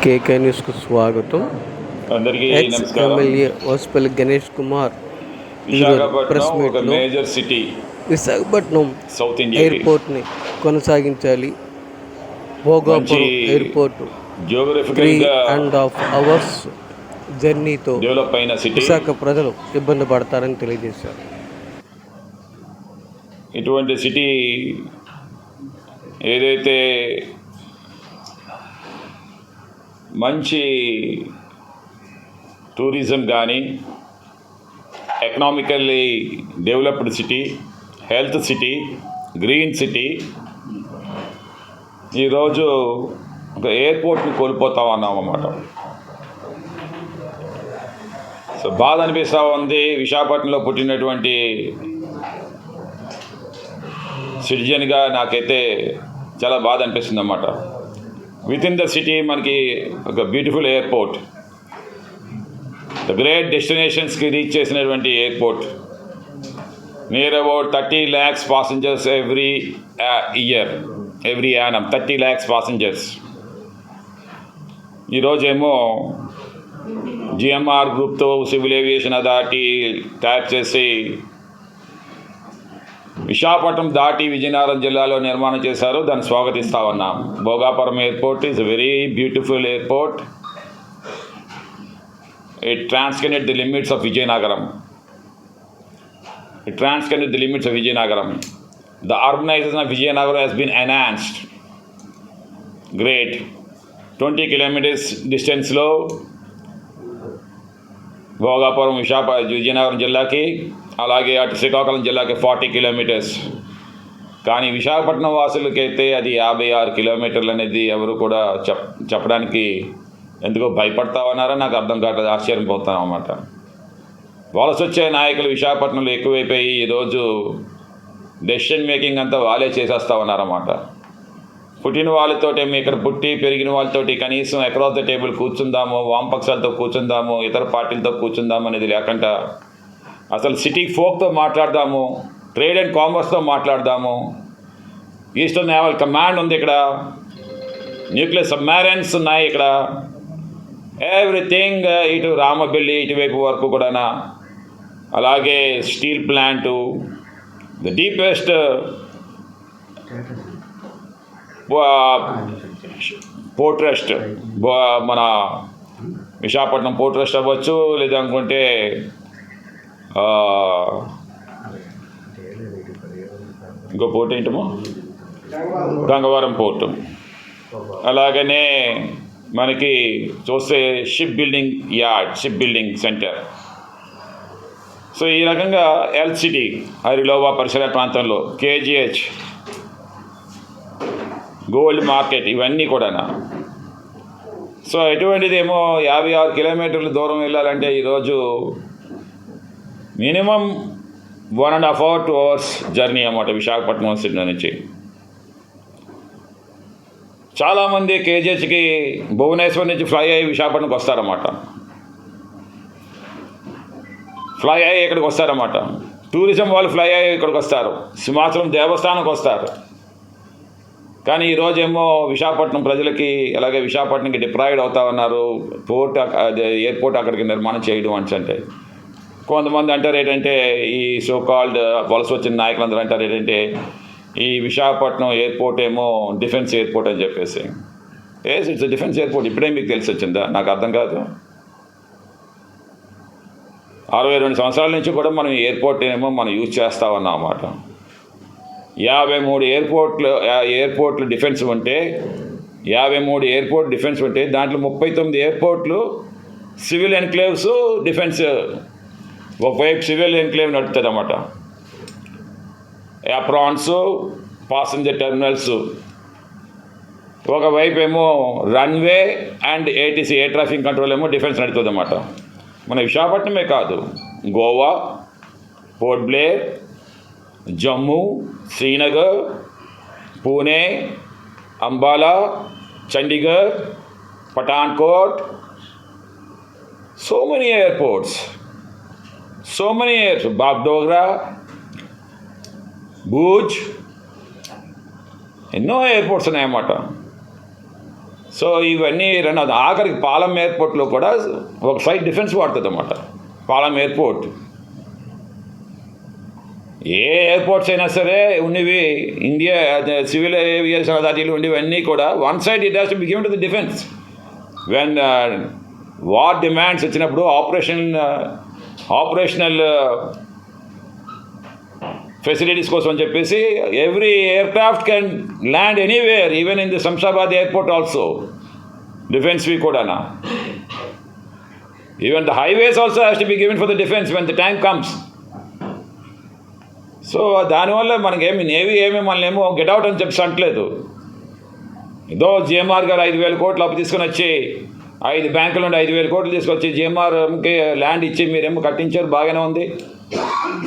కేకే న్యూస్కు స్వాగతం. అందరికీ ఎక్స్ నమస్కారం. ఎమ్మెల్యే వాసుపల్లి గణేష్ కుమార్ ప్రెస్ విశాఖపట్నం ఒక మీట్లో మేజర్ సిటీ, విశాఖపట్నం సౌత్ ఇండియాకి ఎయిర్పోర్ట్ని కొనసాగించాలి. మంచి భోగాపురం ఎయిర్పోర్ట్ జియోగ్రఫికల్గా 3.5 hours జర్నీతో డెవలప్ అయిన సిటీ. విశాఖ ప్రజలు ఇబ్బంది పడతారని తెలియజేశారు. ఇటువంటి సిటీ ఏదైతే మంచి టూరిజం కానీ, economically developed city, health city, green city, ఈరోజు ఒక ఎయిర్పోర్ట్ని కోల్పోతాం అన్నాం అన్నమాట. సో బాధ అనిపిస్తూ ఉంది. విశాఖపట్నంలో పుట్టినటువంటి సిటిజన్గా నాకైతే చాలా బాధ అనిపిస్తుంది అన్నమాట. విత్ ఇన్ ద సిటీ మనకి ఒక బ్యూటిఫుల్ ఎయిర్పోర్ట్, ద గ్రేట్ డెస్టినేషన్స్కి రీచ్ చేసినటువంటి airport, near about 30 lakhs passengers every year, every annum 30 lakhs passengers. ఈరోజేమో జిఎంఆర్ గ్రూప్తో సివిల్ ఏవియేషన్ అథారిటీ ట్యాప్ చేసి విశాఖపట్నం దాటి విజయనగరం జిల్లాలో నిర్మాణం చేశారు. దాన్ని స్వాగతిస్తూ ఉన్నాం. Bhogapuram airport is a very beautiful airport. It transcended the limits of Vizianagaram. The urbanization of Vijayanagara has been enhanced. Great. 20 kilometers డిస్టెన్స్లో భోగాపురం విజయనగరం జిల్లాకి, అలాగే అటు శ్రీకాకుళం జిల్లాకి 40 kilometers. కానీ విశాఖపట్నం వాసులకైతే అది 56 kilometers అనేది ఎవరు కూడా చెప్పడానికి ఎందుకో భయపడతా ఉన్నారో నాకు అర్థం కావట్లేదు. ఆశ్చర్యపోతాం అన్నమాట. వలస వచ్చే నాయకులు విశాఖపట్నంలో ఎక్కువైపోయి ఈరోజు డెసిషన్ మేకింగ్ అంతా వాళ్ళే చేసేస్తూ ఉన్నారన్నమాట. పుట్టిన వాళ్ళతోటి ఇక్కడ పుట్టి పెరిగిన వాళ్ళతోటి కనీసం అక్రాస్ ద టేబుల్ కూర్చుందాము, వామపక్షాలతో కూర్చుందాము, ఇతర పార్టీలతో కూర్చుందాము అనేది లేకుండా అసలు సిటీ ఫోక్తో మాట్లాడదాము, ట్రేడ్ అండ్ కామర్స్తో మాట్లాడదాము. ఈస్టర్న్ నేవల్ కమాండ్ ఉంది ఇక్కడ, న్యూక్లియర్ సబ్మెరైన్స్ ఉన్నాయి ఇక్కడ, ఎవ్రీథింగ్ ఇటు రామబెల్లి ఇటువైపు వరకు కూడా, అలాగే steel plant, the deepest port trust, మన విశాఖపట్నం పోర్ట్ ట్రస్ట్ అవ్వచ్చు, లేదనుకుంటే ఇంకో పోర్ట్ ఏంటమో గంగవరం పోర్టు, అలాగనే మనకి చూస్తే షిప్ బిల్డింగ్ సెంటర్. సో ఈ రకంగా హెల్త్ సిటీ హరిలోవా పరిసర ప్రాంతంలో, కేజీహెచ్, గోల్డ్ మార్కెట్, ఇవన్నీ కూడా. సో ఎటువంటిదేమో 56 kilometers దూరం వెళ్ళాలంటే ఈరోజు మినిమం 1.5 hours 2 hours జర్నీ అన్నమాట విశాఖపట్నం సిటీ నుంచి. చాలామంది కేజీహెచ్కి భువనేశ్వర్ నుంచి ఫ్లై అయ్యి విశాఖపట్నంకి వస్తారన్నమాట. ఇక్కడికి వస్తారన్నమాట. టూరిజం వాళ్ళు ఫ్లై అయ్యి ఇక్కడికి వస్తారు, సింహాచలం దేవస్థానంకి వస్తారు. కానీ ఈరోజేమో విశాఖపట్నం ప్రజలకి, అలాగే విశాఖపట్నంకి డిప్రాయిడ్ అవుతా ఉన్నారు. ఎయిర్పోర్ట్ అక్కడికి నిర్మాణం చేయడం అంటే కొంతమంది అంటారు ఏంటంటే, ఈ సో కాల్డ్ వలస వచ్చిన నాయకులందరూ అంటారు ఏంటంటే, ఈ విశాఖపట్నం ఎయిర్పోర్ట్ ఏమో డిఫెన్స్ ఎయిర్పోర్ట్ అని చెప్పేసి. It's defence airport. ఇప్పుడే మీకు తెలిసి వచ్చిందా? నాకు అర్థం కాదు. 62 సంవత్సరాల నుంచి కూడా మనం ఎయిర్పోర్ట్ ఏమో మనం యూజ్ చేస్తూ ఉన్నాం అన్నమాట. 53 ఎయిర్పోర్ట్లు డిఫెన్స్ ఉంటే, 53 ఎయిర్పోర్ట్ డిఫెన్స్ ఉంటే దాంట్లో 39 ఎయిర్పోర్ట్లు సివిల్ ఎన్క్లేవ్స్ డిఫెన్స్. ఒకవైపు సివిల్ ఎన్క్లేవ్ నడుపుతుంది అన్నమాట, అప్రాన్స్, పాసెంజర్ టెర్మినల్స్. ఒకవైపు ఏమో runway and ATC, air traffic control ఏమో డిఫెన్స్ నడుపుతుంది అన్నమాట. మన విశాఖపట్నమే కాదు, Goa, port Blair, Jammu, Srinagar, Pune, Ambala, Chandigarh, Pathankot, so many airports, Bagdogra, Bhuj, ఎన్నో ఎయిర్పోర్ట్స్ ఉన్నాయన్నమాట. సో ఇవన్నీ రన్ అవుతుంది. ఆఖరికి పాలం ఎయిర్పోర్ట్లో కూడా ఒక సైడ్ డిఫెన్స్ వాడుతుంది అన్నమాట. పాలం ఎయిర్పోర్ట్, ఏ ఎయిర్పోర్ట్స్ అయినా సరే ఉన్నవి ఇండియా సివిల్ ఏవియేషన్ అథారిటీలు ఉండేవన్నీ కూడా one side it has to be given to the defence. When war demands వచ్చినప్పుడు ఆపరేషనల్ ఫెసిలిటీస్ కోసం అని చెప్పేసి every aircraft can land anywhere, even in the Shamshabad airport also డిఫెన్స్వి కూడానా. Even the highways also has to be given for the defence when the time comes. So దానివల్ల మనకేమి navy మనల్ని ఏమో గెట్అవుట్ అని చెప్పి అంటలేదు. ఏదో జిఎంఆర్ గారు 5,000 కోట్లు అప్పు తీసుకొని వచ్చి 5 బ్యాంకుల నుండి 5,000 కోట్లు తీసుకొచ్చి జిఎంఆర్కి ల్యాండ్ ఇచ్చి మీరేమో కట్టించారు, బాగానే ఉంది.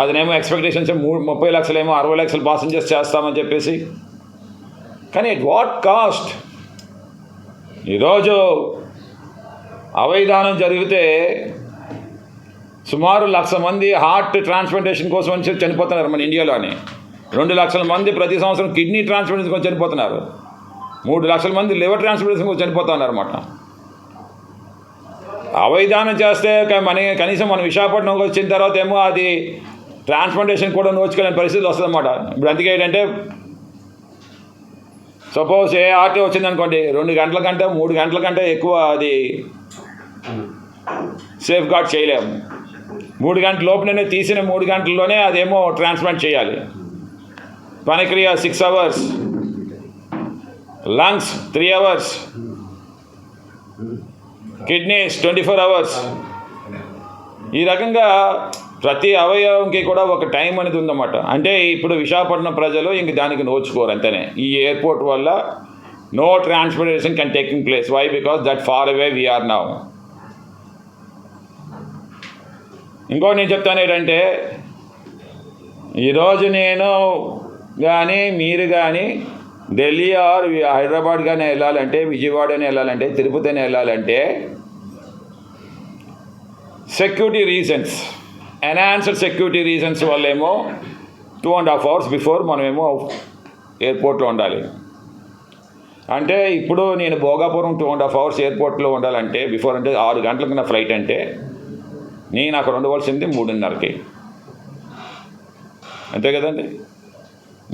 అదనేమో ఎక్స్పెక్టేషన్స్ 30 లక్షలేమో 60 లక్షలు పాసెంజర్స్ చేస్తామని చెప్పేసి. కానీ ఎట్ వాట్ కాస్ట్? ఈరోజు అవైధానం జరిగితే సుమారు 1,00,000 మంది హార్ట్ ట్రాన్స్ప్లాంటేషన్ కోసం అని చనిపోతున్నారు మన ఇండియాలోని. 2 లక్షల మంది ప్రతి సంవత్సరం కిడ్నీ ట్రాన్స్ప్లాంటేషన్ కోసం చనిపోతున్నారు. 3 లక్షల మంది లివర్ ట్రాన్స్ప్లాంటేషన్ కోసం చనిపోతున్నారు అన్నమాట. అవైధానం చేస్తే కనీసం మన విశాఖపట్నంకి వచ్చిన తర్వాత ఏమో అది ట్రాన్స్ప్లాంటేషన్ కూడా నోచుకోలేని పరిస్థితి వస్తుంది అన్నమాట. ఇప్పుడు అందుకే ఏంటంటే సపోజ్ ఏ ఆర్టీ వచ్చిందనుకోండి, 2 గంటల కంటే 3 గంటల కంటే ఎక్కువ అది సేఫ్ గార్డ్ చేయలేము. 3 గంటల లోపునే తీసిన 3 గంటల్లోనే అదేమో ట్రాన్స్ప్లాంట్ చేయాలి. పనిక్రియ 6 hours, lungs 3 hours, kidneys 24 hours. ఈ రకంగా ప్రతి అవయవంకి కూడా ఒక టైం అనేది ఉందన్నమాట. అంటే ఇప్పుడు విశాఖపట్నం ప్రజలు ఇంక దానికి నోచుకోరు అంతేనే. ఈ ఎయిర్పోర్ట్ వల్ల no transportation can taking place. Why? Because that far away we are now. ఇంకోటి నేను చెప్తాను ఏంటంటే, ఈరోజు నేను కానీ మీరు కానీ ఢిల్లీ ఆర్ హైదరాబాద్ కానీ వెళ్ళాలంటే, విజయవాడని వెళ్ళాలంటే, తిరుపతిని వెళ్ళాలంటే security reasons, enhanced security reasons వల్లేమో 2.5 hours బిఫోర్ మనమేమో ఎయిర్పోర్ట్లో ఉండాలి. అంటే ఇప్పుడు నేను భోగాపురం 2.5 hours ఎయిర్పోర్ట్లో ఉండాలంటే బిఫోర్, అంటే 6 గంటలకు నా ఫ్లైట్ అంటే నేను అక్కడ ఉండవలసింది 3:30కి. అంతే కదండి,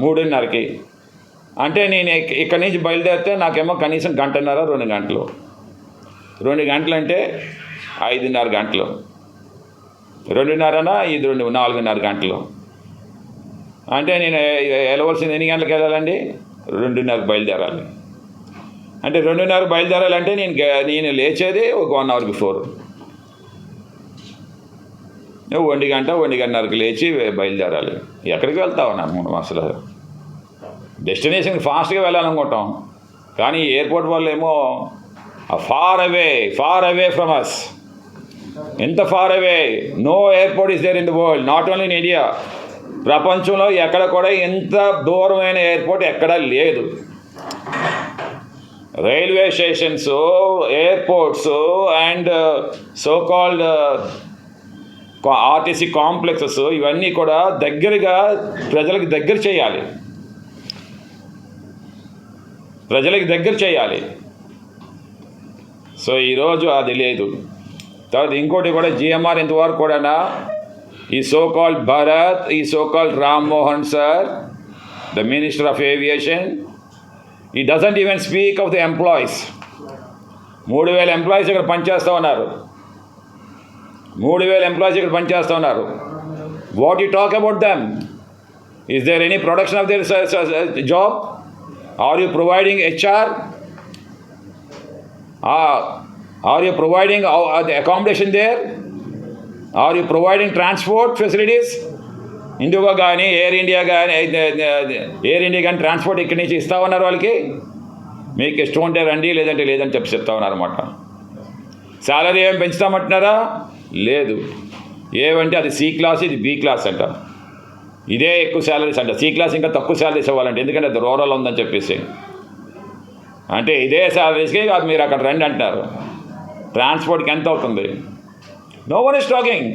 3:30కి. అంటే నేను ఇక్కడి నుంచి బయలుదేరితే నాకేమో కనీసం 1.5 2 గంటలు. 2 గంటలు అంటే 5.5 గంటలు. 2.5 ఇది 4.5 గంటలు. అంటే నేను వెళ్ళవలసింది ఎన్ని గంటలకు వెళ్ళాలండి? 2:30కి బయలుదేరాలి. అంటే 2:30కి బయలుదేరాలంటే నేను లేచేది ఒక 1 hour బిఫోర్. 1 గంట 1:30కి లేచి బయలుదేరాలి. ఎక్కడికి వెళ్తావు మనం అసలు? డెస్టినేషన్కి ఫాస్ట్గా వెళ్ళాలనుకుంటాం, కానీ ఎయిర్పోర్ట్ వల్ల ఏమో ఫార్ అవే ఫ్రమ్ అస్. ఎంత far away? No airport is there in the world, not only in India. ప్రపంచంలో ఎక్కడ కూడా ఎంత దూరమైన ఎయిర్పోర్ట్ ఎక్కడా లేదు. Railway stations, airports and so called RTC complexes ఇవన్నీ కూడా దగ్గరగా ప్రజలకు దగ్గర చేయాలి. సో ఈరోజు అది లేదు. తర్వాత ఇంకోటి కూడా జిఎంఆర్ ఇంతవరకు కూడా ఈ సో కాల్డ్ భరత్, ఈ so called Rammohan sir, the minister of aviation, he doesn't even speak of the employees. 3,000 employees ఇక్కడ పనిచేస్తూ ఉన్నారు. 3,000 ఎంప్లాయీస్ ఇక్కడ పనిచేస్తూ ఉన్నారు. What you talk about them? Is there any production of their job? Are you providing HR? Are you providing the accommodation there? Are you providing transport facilities? IndiGo కానీ air India కానీ transport ఇక్కడి నుంచి ఇస్తా ఉన్నారు వాళ్ళకి. మీకు ఇష్టం ఉంటే రండి, లేదంటే లేదని చెప్తా ఉన్నారు అన్నమాట. శాలరీ ఏమి పెంచుతామంటున్నారా? లేదు. ఏమంటే అది C క్లాస్, ఇది B క్లాస్ అంట. ఇదే ఎక్కువ శాలరీస్ అంట. C క్లాస్ ఇంకా తక్కువ శాలరీస్ ఇవ్వాలంటే, ఎందుకంటే అది రూరల్ ఉందని చెప్పేసి. అంటే ఇదే శాలరీస్కి మీరు అక్కడ రండి అంటున్నారు. ట్రాన్స్పోర్ట్కి ఎంత అవుతుంది? No one is talking.